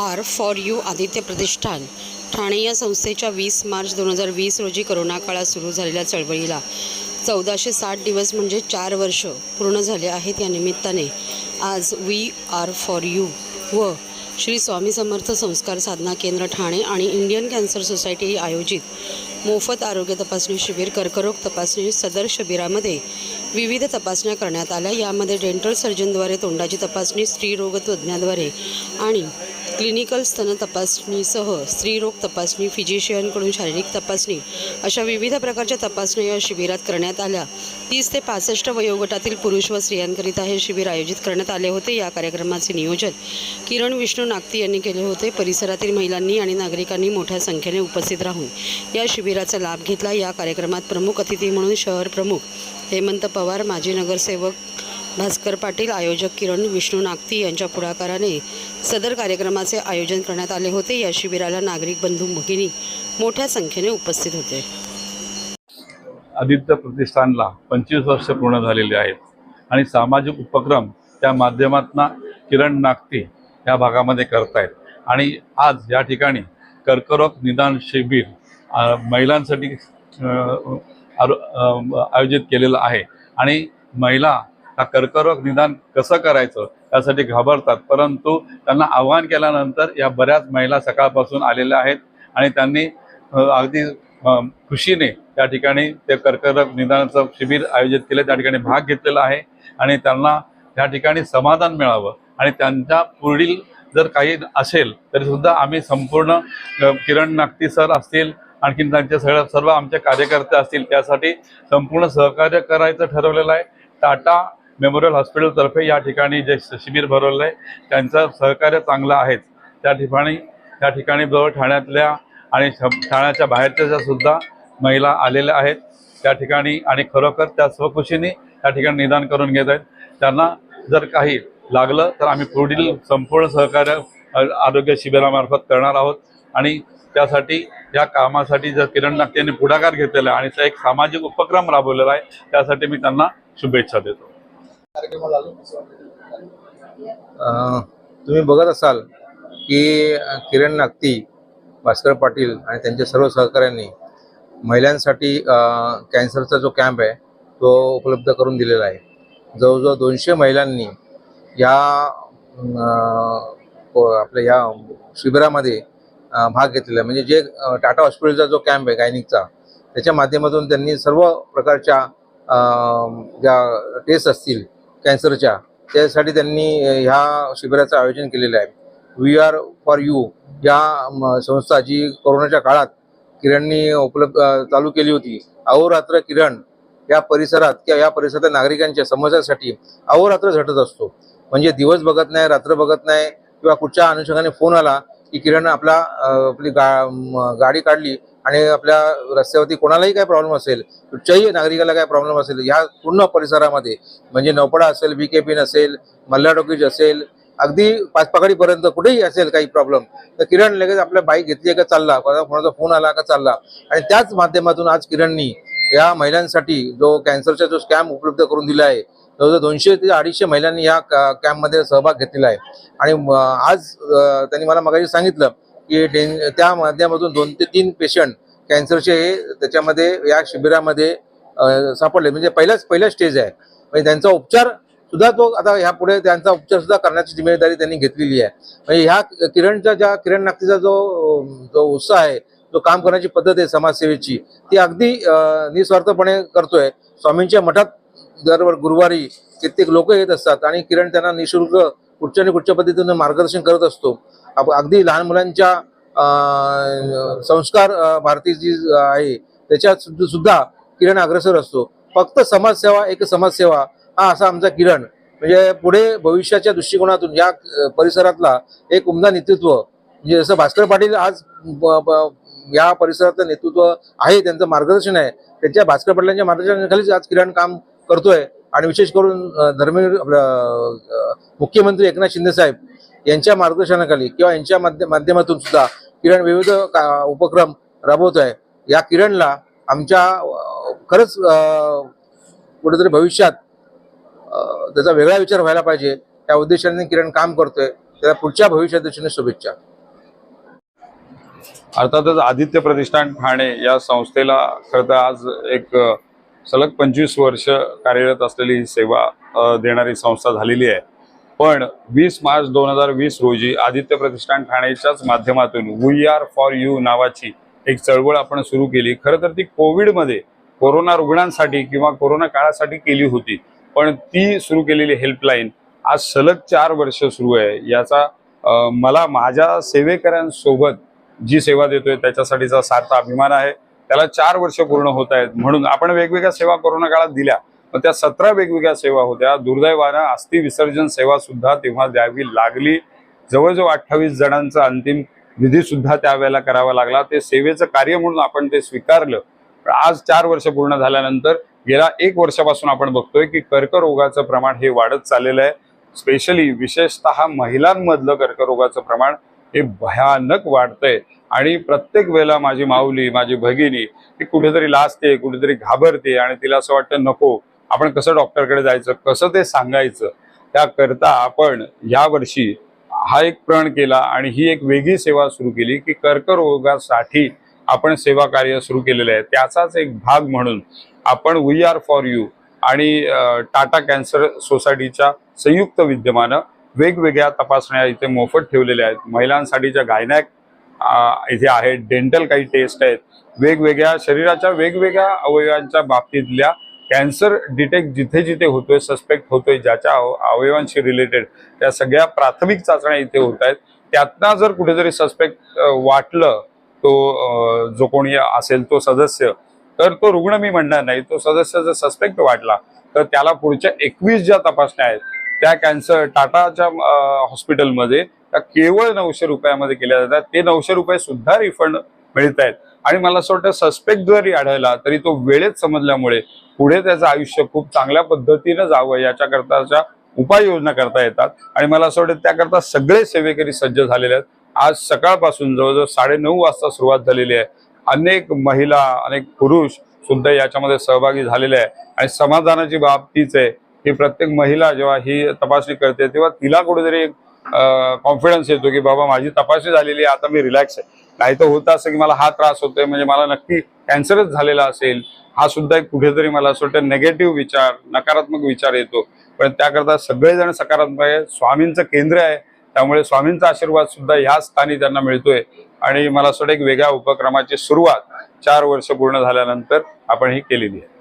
R for you Aditya प्रतिष्ठान ठाणे या संस्थेच्या 20 मार्च 2020 रोजी करोना काळात सुरू झालेल्या चळवळीला 1460 दिवस म्हणजे 4 वर्ष पूर्ण झाले आहेत। या निमित्ताने आज वी आर फॉर यू व श्री स्वामी समर्थ संस्कार साधना केंद्र ठाणे आणि इंडियन कॅन्सर सोसायटी आयोजित मोफत आरोग्य तपासणी शिबिर कर्करोग तपासणी सदर शिबिरामध्ये विविध तपासण्या करण्यात आल्या। यामध्ये डेंटल सर्जनद्वारे तोंडाची तपासणी, स्त्रीरोग तज्ज्ञाद्वारे आणि क्लिनिकल स्तन तपासणीसह स्त्रीरोग तपासणी, फिजिशियनकडून शारीरिक तपासणी अशा विविध प्रकारच्या तपासण्या या शिबिरात करण्यात आल्या। 30 ते 65 वयोगटातील पुरुष व स्त्रियांकरिता हे शिबिर आयोजित करण्यात आले होते। या कार्यक्रमाचे नियोजन किरण विष्णू नागती यांनी केले होते। परिसरातील महिलांनी आणि नागरिकांनी मोठ्या संख्येने उपस्थित राहून या शिबिराचा लाभ घेतला। या कार्यक्रमात प्रमुख अतिथी म्हणून शहर प्रमुख हेमंत पवार, माजी नगरसेवक भास्कर पाटील, आयोजक किरण विष्णू नागती यांच्या पुढाकाराने सदर कार्यक्रमाचे आयोजन करण्यात आले होते। या शिबिराला नागरिक बंधू भगिनी मोठ्या संख्येने उपस्थित होते। आदित्य प्रतिष्ठानला 25 वर्ष पूर्ण झालेली आहेत आणि सामाजिक उपक्रम त्या माध्यमातून किरण नागती या भागामध्ये करतायत आणि आज या ठिकाणी कर्करोग निदान शिबिर महिलांसाठी आयोजित केलेलं आहे आणि महिला हा कर्करोग निदान कसं करायचं यासाठी घाबरतात, परंतु त्यांना आव्हान केल्यानंतर या बऱ्याच महिला सकाळपासून आलेल्या आहेत आणि त्यांनी अगदी खुशीने त्या ठिकाणी ते कर्करोग निदानाचं शिबिर आयोजित केले, त्या ठिकाणी भाग घेतलेला आहे आणि त्यांना त्या ठिकाणी समाधान मिळावं आणि त्यांच्या पुढील जर काही असेल तरी सुद्धा आम्ही संपूर्ण किरण नागती सर असतील, आणखीन त्यांचे सर्व आमचे कार्यकर्ते असतील, त्यासाठी संपूर्ण सहकार्य करायचं ठरवलेलं आहे। टाटा मेमोरियल हॉस्पिटलतर्फे या ठिकाणी जे शिबिर भरवलं आहे त्यांचं सहकार्य चांगलं आहेच। त्या ठिकाणी जवळ ठाण्यातल्या आणि ठाण्याच्या बाहेरच्या सुद्धा महिला आलेल्या आहेत त्या ठिकाणी आणि खरोखर त्या स्वखुशीने त्या ठिकाणी निदान करून घेत आहेत। त्यांना जर काही लागलं तर आम्ही पुढील संपूर्ण सहकार्य आरोग्य शिबिरामार्फत करणार आहोत आणि त्यासाठी या कामासाठी जर किरण नागती यांनी पुढाकार घेतलेला आहे आणि त्या एक सामाजिक उपक्रम राबवलेला आहे, त्यासाठी मी त्यांना शुभेच्छा देतो। तुम्ही बघत असाल की किरण नागती, भास्कर पाटील आणि त्यांच्या सर्व सहकाऱ्यांनी महिलांसाठी कॅन्सरचा जो कॅम्प आहे तो उपलब्ध करून दिलेला आहे। जवळजवळ 200 महिलांनी या आपल्या या शिबिरामध्ये भाग घेतलेला आहे। म्हणजे जे टाटा हॉस्पिटलचा जो कॅम्प आहे गायनिकचा, त्याच्या माध्यमातून त्यांनी सर्व प्रकारच्या ज्या टेस्ट असतील कॅन्सरच्या, त्यासाठी त्यांनी ह्या शिबिराचं आयोजन केलेलं आहे। वी आर फॉर यू या संस्था जी कोरोनाच्या काळात किरणनी चालू केली होती, अहोरात्र किरण या परिसरात किंवा या परिसरातील नागरिकांच्या समस्यांसाठी अहोरात्र झटत असतो। म्हणजे दिवस बघत नाही, रात्र बघत नाही किंवा कुठच्या अनुषंगाने फोन आला की किरण आपली गाडी काढली आणि आपल्या रस्त्यावरती कोणालाही काय प्रॉब्लेम असेल, कुठच्याही नागरिकाला काय प्रॉब्लेम असेल, ह्या पूर्ण परिसरामध्ये म्हणजे नौपडा असेल, BKP असेल, मल्हार टॉकीज असेल, अगदी पाचपाकडीपर्यंत कुठेही असेल काही प्रॉब्लेम तर किरण लगेच आपल्या बाईक घेतली का चालला, कोणाचा फोन आला का चालला। आणि त्याच माध्यमातून आज किरणनी या महिलांसाठी जो कॅन्सरचा जो कॅम्प उपलब्ध करून दिला आहे, जवळजवळ 200 ते 250 महिलांनी या कॅम्पमध्ये सहभाग घेतलेला आहे। आणि आज त्यांनी मला मगाशी सांगितलं की त्या माध्यमातून 2 ते 3 पेशंट कॅन्सरचे हे त्याच्यामध्ये या शिबिरामध्ये सापडले। म्हणजे पहिला स्टेज आहे, म्हणजे त्यांचा उपचार सुद्धा तो आता ह्यापुढे त्यांचा उपचार सुद्धा करण्याची जिम्मेदारी त्यांनी घेतलेली आहे। म्हणजे ह्या किरण नागतीचा जो उत्साह आहे, जो काम करण्याची पद्धत आहे समाजसेवेची, ती अगदी निस्वार्थपणे करतोय। स्वामींच्या मठात दर गुरुवारी कित्येक लोक येत असतात आणि किरण त्यांना निशुल्क कुठच्या आणि कुठच्या पद्धतीने मार्गदर्शन करत असतो। अगदी लहान मुलांच्या संस्कार भारती जी आहे त्याच्यात सुद्धा किरण अग्रेसर असतो। फक्त समाजसेवा, एक समाजसेवा हा असा आमचा किरण, म्हणजे पुढे भविष्याच्या दृष्टिकोनातून या परिसरातला एक उमदा नेतृत्व, म्हणजे जसं भास्कर पाटील आज या परिसरातलं नेतृत्व आहे, त्यांचं मार्गदर्शन आहे, त्यांच्या भास्कर पाटलांच्या मार्गदर्शनाखालीच आज किरण काम करतोय। आणि विशेष करून मुख्यमंत्री एकनाथ शिंदे साहेब यांच्या मार्गदर्शनाखाली किंवा यांच्या माध्यमातून सुद्धा किरण विविध उपक्रम राबवत आहे। या किरणला आमच्या खरंच कुठेतरी भविष्यात त्याचा वेगळा विचार व्हायला पाहिजे, त्या उद्देशाने किरण काम करतोय। त्याला पुढच्या भविष्यात दृष्टीने शुभेच्छा। अर्थातच आदित्य प्रतिष्ठान ठाणे या संस्थेला खरं तर आज एक सलग 25 वर्ष कार्यरत असलेली ही सेवा देणारी संस्था झालेली आहे. पण 20 मार्च 2020 रोजी आदित्य प्रतिष्ठान ठाणेच्याच माध्यमातून वी आर फॉर यू नावाची एक चळवळ आपण सुरू केली. खरं तर ती कोविडमध्ये कोरोना रुग्णांसाठी किंवा कोरोना काळासाठी केली होती, पण ती सुरू केलेली हेल्पलाईन आज सलग 4 वर्ष सुरू आहे. याचा मला माझ्या सेवेकरांसोबत जी सेवा देतोय त्याच्यासाठीचा सार्थ अभिमान आहे. त्याला 4 वर्ष पूर्ण होत आहेत. म्हणून आपण वेगवेगळ्या सेवा कोरोना काळात दिल्या, पण त्या 17 वेगवेगळ्या सेवा होत्या. दुर्दैवानं अस्थि विसर्जन सेवा सुद्धा तेव्हा द्यावी लागली. जवळजवळ 28 जणांचा अंतिम विधी सुद्धा त्यावेळेला करावा लागला. ते सेवेचं कार्य म्हणून आपण ते स्वीकारलं. पण आज 4 वर्ष पूर्ण झाल्यानंतर गेल्या 1 वर्षापासून आपण बघतोय की कर्करोगाचं प्रमाण हे वाढत चाललेलं आहे. स्पेशली विशेषतः महिलांमधलं कर्करोगाचं प्रमाण हे भयानक वाढतंय. आणि प्रत्येक वेळेला माझी माऊली, माझी भगिनी ती कुठेतरी लाजते, कुठेतरी घाबरते आणि तिला असं वाटतं नको, आपण कसं डॉक्टरकडे जायचं, कसं ते सांगायचं. त्याकरता आपण यावर्षी हा एक प्रण केला आणि ही एक वेगळी सेवा सुरू केली की कर्करोगासाठी आपण सेवा कार्य सुरू केलेलं आहे. त्याचाच एक भाग म्हणून आपण वी आर फॉर यू आणि टाटा कॅन्सर सोसायटीच्या संयुक्त विद्यमानं वेगवेगळ्या तपासण्या इथे मोफत ठेवलेल्या आहेत. महिलांसाठीच्या गायनॅक इथे आहेत, डेंटल काही टेस्ट आहेत, वेगवेगळ्या शरीराच्या वेगवेगळ्या अवयवांच्या बाबतीतल्या कॅन्सर डिटेक्ट जिथे जिथे होतोय, सस्पेक्ट होतोय, ज्याच्या अवयवांशी रिलेटेड त्या सगळ्या प्राथमिक चाचण्या इथे होत आहेत. त्यातनं जर कुठेतरी सस्पेक्ट वाटलं, तो जो कोणी असेल तो सदस्य, तर तो रुग्ण मी म्हणणार नाही, तो सदस्य जर सस्पेक्ट वाटला तर त्याला पुढच्या 21 ज्या तपासण्या आहेत त्या कॅन्सर टाटाच्या हॉस्पिटलमध्ये त्या केवळ 900 रुपयामध्ये केल्या जातात. ते 900 रुपये सुद्धा रिफंड मिळत आहेत. आणि मला असं वाटतं सस्पेक्ट जरी आढळला तरी तो वेळेत समजल्यामुळे पुढे त्याचं आयुष्य खूप चांगल्या पद्धतीनं जावं याच्याकरताच्या उपाययोजना करता येतात. आणि मला असं वाटतं त्याकरता सगळे सेवेकरी सज्ज झालेले आहेत. आज सकाळपासून जवळजवळ 9:30 वाजता सुरुवात झालेली आहे. अनेक महिला, अनेक पुरुष सुद्धा याच्यामध्ये सहभागी झालेले आहे. आणि समाधानाची बाब तीच आहे की प्रत्येक महिला जेव्हा ही तपासणी करते तेव्हा तिला कुठेतरी एक कॉन्फिडन्स येतो की बाबा माझी तपासणी झालेली आहे, आता मी रिलॅक्स आहे. नाही तर होतं असं की मला हा त्रास होतोय म्हणजे मला नक्की कॅन्सरच झालेला असेल, हा सुद्धा एक कुठेतरी मला असं वाटतं नेगेटिव्ह विचार, नकारात्मक विचार येतो. पण त्याकरता सगळेजण सकारात्मक आहे. स्वामींचं केंद्र आहे, त्यामुळे स्वामींचा आशीर्वाद सुद्धा ह्या स्थानी त्यांना मिळतोय. आणि मला असं वाटतं एक वेगळ्या उपक्रमाची सुरुवात 4 वर्ष पूर्ण झाल्यानंतर आपण ही केलेली आहे.